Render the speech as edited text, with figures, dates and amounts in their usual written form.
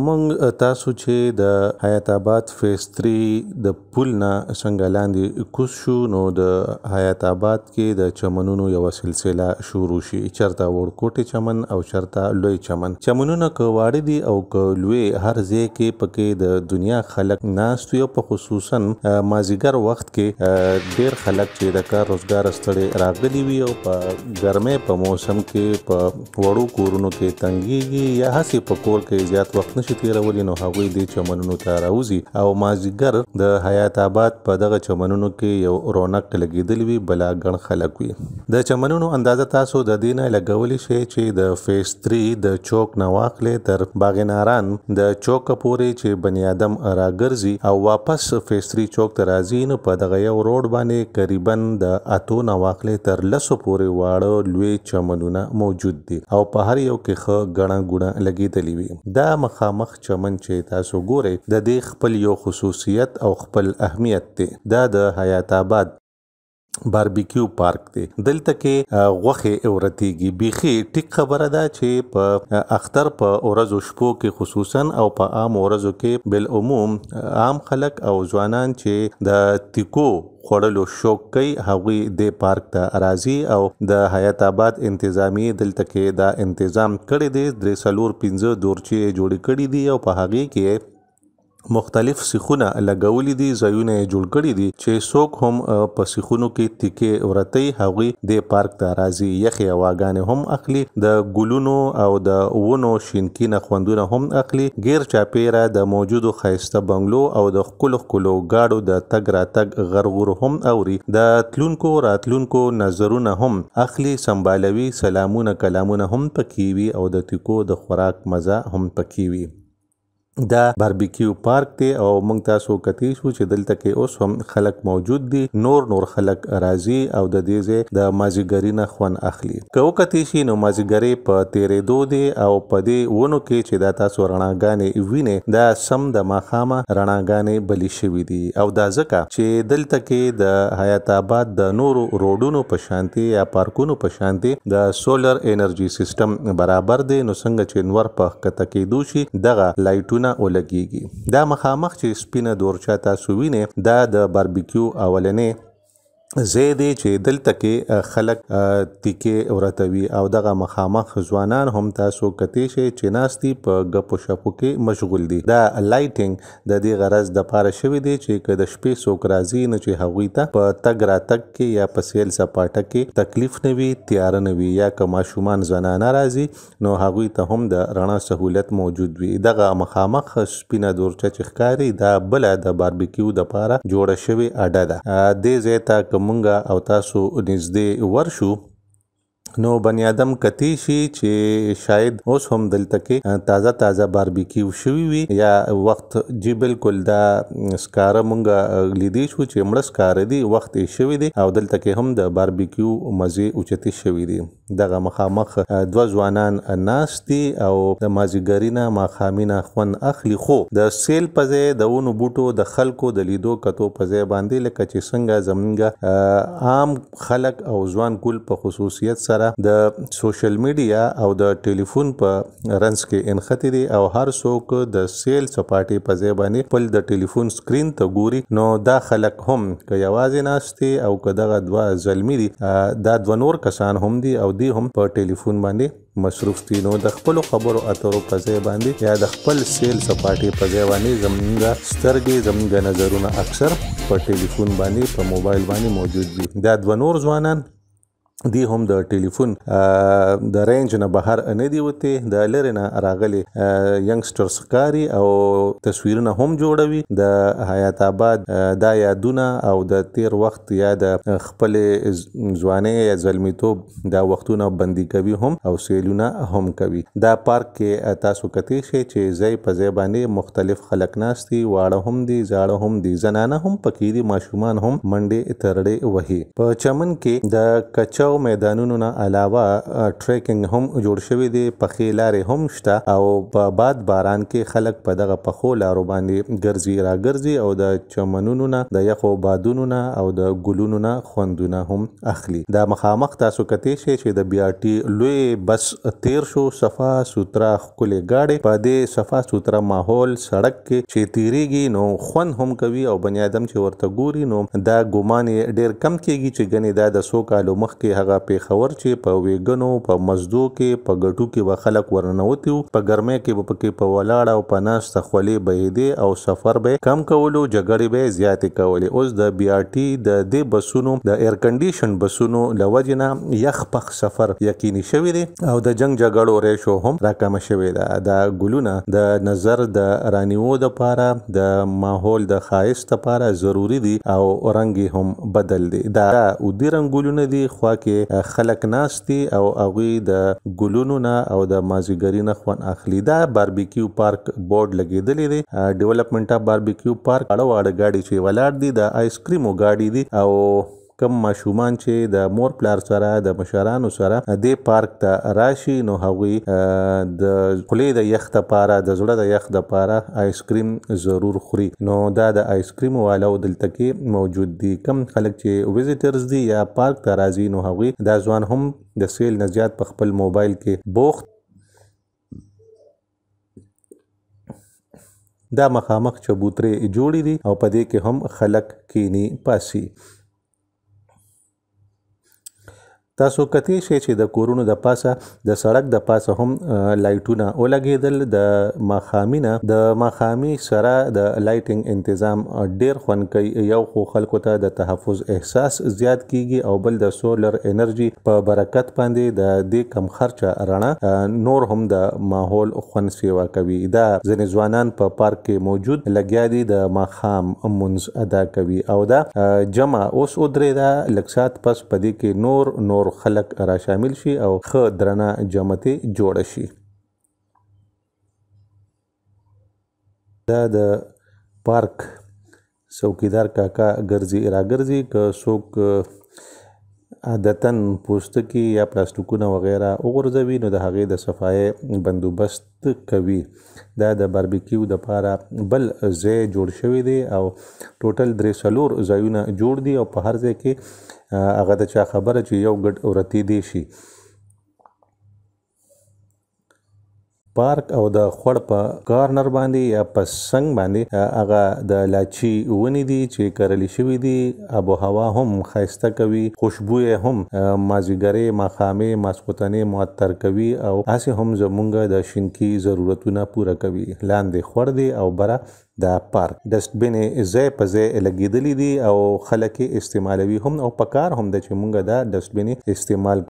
مونږ تاسو چې د حیات آباد فیز 3 د پل نه څنګه لاندې کوز شو نو د حیات آباد کې د چمنونو یوه سلسله شروع شي چرته ورکوټي چمن او چرته لوی چمن. چمنونه که واړه دي او که لوی هر ځای کې پکې د دنیا خلک ناست وي او په خصوصا مازیګر وخت کې ډیر خلک چې د کار روزګار ستړي راغلي وي او په ګرمۍ په موسم کې په وړو کورونو کې تنګیږي یا هسې په کور کې زیات وخت نشي تیرولی نو هغوی دې چمنونو ته راوځي او مازیګر د حیات آباد په دغه چمنونو کې یو رونق لګېدلی وي بلا ګڼ خلک وي. د چمنونو اندازه تاسو د دې نه لګولی شئ چې د فیز 3 د چوک نه واخلې تر باغ ناران د چوک پورې چې بني آدم راګرځي او واپس فیز 3 چوک ته راځي نو په دغه یو روډ باندې قریبا د اتو نه واخلې تر لسو پورې واړه لوی چمنونه موجود دي او په هر یو کې ښه ګڼه ګوڼه لګېدلې وي. دا مخامخ چمن چې تاسو ګورئ د دې خپل یو خصوصیت او خپل اهمیت دی. دا د حیات آباد باربیکیو پارک دی. دلته کې غوښې ورتېږي. بیخي ټیک خبره ده چې په اختر په ورځو شپو کې خصوصا او په عام ورځو کې بالعموم عام خلک او ځوانان چې د تیکو خوړلو شوق کوي هغوی د پارک ته راځي او د حیات آباد انتظامیه دلته کې دا تنظیم کړی دی. 3-4-5 دورچې جوړې کړي دي او په هغې کې مختلف سیخونه لګولي دي ځایونه یې جوړ کړي دي چې څوک هم په سیخونو کې تیکې ورتوي هغوی د پارک ته راځي. یخې هواګانې هم اخلي د ګلونو او د ونو شینکي نه خوندونه هم اخلي. غیر چاپیره د موجودو ښایسته بنګلو او د ښکلو اورګاډو د تګ راتګ غرغور هم اوري. د تلونکو راتلونکو نظرونه هم اخلي. سمبالوي سلامونه کلامونه هم پکې وي او د تیکو د خوراک مزه هم پکې وي. دا باربیکیو پارک دی او موږ تاسو کتی شو چې دلته کې اوس هم خلک موجود دي. نور خلک راځي او د دې ځای د مازیګري نه خوند اخلي. که وکتی شي نو مازیګري په تیرېدو دی او په دې ونو کې چې دا تاسو رڼاګانې وینئ دا سم د ماښامه رڼاګانې بلې شوي دي او دا ځکه چې دلته کې د حیات آباد د نورو روډونو په شانتي یا پارکونو په شانتي د سولر انرژي سیستم برابر دی. نو څنګه چې نور په ښکته کېدو شي دغه لایټونه ولګیږي. دا مخامخ چې سپینه دورچه تاسو وینئ دا د باربیکیو اولنې ځای دی چې دلته کې خلک تیکې ورتوي او دغه مخامخ ځوانان هم تاسو کتی شئ چې ناست دي په ګپو شپو کې مشغول دي. دا لایټینګ د دې غرض دپاره شوی دی چې که د شپې څوک راځي نو چې هغوی ته په تګ راتګ کې یا په سیل سپاټه کې تکلیف نه وي تیاره نه وي یا که ماشومان زنانه راځي نو هغوی ته هم د رڼا سهولت موجود وي. دغه مخامخ سپینه دورچه چې ښکاري دا بله د باربیکیو دپاره جوړه شوې اډه ده. دې ځای ته مونږه او تاسو نږدې ورشو نو بني آدم کتی شي چې شاید اوس هم دلته کې تازه باربیکیو شوي وي یا وخت جی بالکل دا سکاره مونږه لیدی شو چې مړه سکاره دي وخت یې شوي دي او دلته کې هم د باربیکیو مزې اوچتې شوي دي. دغه مخامخ دوه ځوانان ناست دي او د مازیګري نه ماښامي نه خوند اخلي. خو د سیل په ځای د ونو بوټو د خلکو د لیدو کتو په ځای باندې لکه چې څنګه زمونږ عام خلک او ځوان کول په خصوصیت سره د سوشل میډیا او د ټلیفون په رنځ کې انختی دي او هر څوک د سیل سپاټې په ځای باندې خپل د ټلیفون سکرین ته ګوري. نو دا خلک هم که یوازې ناست دي او که دغه دوه زلمي دي دا دوه نور کسان هم دي او دی هم په ټلیفون باندې مصروف دي. نو د خپلو خبرو اترو په ځای باندې یا د خپل سیل سپاټې په ځای باندې زمونږ سترګې زمونږ نظرونه اکثر په ټلیفون باندې په موبایل باندې موجود دي. دا دوه نور ځوانان دی هم د ټلیفون د رینج نه بهر نه دی وتی. د لرې نه راغلي ینګسټرز ښکاري او تصویرونه هم جوړوي د حیات آباد دا یادونه او د تیر وخت یا د خپلې ځوانۍ یا زلمیتوب دا وختونه بندي کوي هم او سیلونه هم کوي. دا پارک کې تاسو کتی شئ چې ځای په ځای باندې مختلف خلک ناست دي. واړه هم دي زاړه هم دي زنانه هم پکې دي ماشومان هم منډې ترړې وهي. په چمن کې د کچو دغه میدانونو نه علاوه ټریکینګ هم جوړ شوی دی، پخې لارې هم شته او په باد باران کې خلک په دغه پخو لارو باندې ګرځي راګرځي او د چمنونو نه د یخو بادونو نه او د ګلونو نه خوندونه هم اخلي. دا مخامخ تاسو کتی شئ چې د BRT لوی بس تیر شو، صفا سوتره ښکلې ګاډې په دې صفا سوتره ماحول سړک کې چې تیریږي نو خوند هم کوي او بني ادم چې ورته ګوري نو دا ګمان یې ډیر کم کیږي چې ګنې دا د 100 کالو مخکې هغه پیښور چې په ویګنو په مزدو کې په ګټو کې به خلک ورننوتي وو، په ګرمۍ کې به پکې په ولاړه او په ناسته خولې بهېدې او سفر به کم کولو، جګړې به زیاتې کولې. اوس د BRT د دې بسونو د ایر کنډیشن بسونو له وجې نه یخ پخ سفر یقیني شوی دی او د جنګ جګړو ریشو هم راکمه شوې ده. دا ګلونه د نظر د رانیو دپاره د ماحول د ښایست دپاره ضروري دي او رنګ هم بدل دی. دا اودي رنګولونه دي، خوا کې خلک ناست دي او هغوی د ګلونو نه او د مازیګري نه خوند اخلي. دا باربیکیو پارک بورډ لګېدلی دی، ډیولپمنټ اف باربیکیو پارک. واړه واړه ګاډي چې ولاړ دي د آیس کریمو ګاډي دي او کم ماشومان چې د مور پلار سره د مشرانو سره دې پارک ته راشي نو هغوی د خولې د یخ دپاره د زړه د یخ دپاره آیس کریم ضرور خوري. نو دا د آیس کریم والو دلته کې موجود دي. کم خلک چې ویزیټرز دي یا پارک ته راځي نو هغوی دا ځوان هم د سیل نه زیات په خپل موبایل کې بوخت. دا مخامخ چبوترې جوړې دي او په دې کې هم خلک کینی پاسي. تاسو کتی شئ چې د کورونو د پاسه د سړک د پاسه هم لایټونه ولګېدل. د ماښامي نه د ماښامي سره د لایټینګ انتظام ډیر خوند کوي. یو خو خلکو ته د تحفظ احساس زیات کیږي او بل د سولر انرژي په برکت باندې د دې کم خرچه رڼا نور هم د ماحول خوند سیوا کوي. دا ځینې ځوانان په پارک کې موجود لګیا دي، د ماښام مونځ ادا کوي او دا جمع اوس ودرېده. لږ ساعت پس په دې کې نور خلک را شامل شي او ښه درنه جمعتې جوړه شي. دا د پارک څوکیدار کاکا ګرځي راګرځي، که څوک عادتاً پوستکي یا پلاستیکونه وغیره وغورځوي نو د هغې د صفایۍ بندوبست کوي. دا د باربیکیو دپاره بل ځای جوړ شوی دی او ټوټل 3-4 ځایونه جوړ دي او په هر ځای کې هغه د چا خبره چې یو ګډ ورتېدی شي. پارک او د خوړ په کارنر باندې یا په څنګ باندې هغه د لاچي ونې دي چې کرلي شوي دي. آب و هوا هم ښایسته کوي، خوشبویه هم مازیګرۍ ماښامۍ ماسخوتنۍ معطر کوي او هسې هم زمونږ د شینکي ضرورتونه پوره کوي. لاندې خوړ دی او بره د پارک. ډسټبینې ځای په ځای لګېدلي دي او خلک یې استعمالوي هم او په کار هم ده چې مونږ دا ډسټبینې استعمال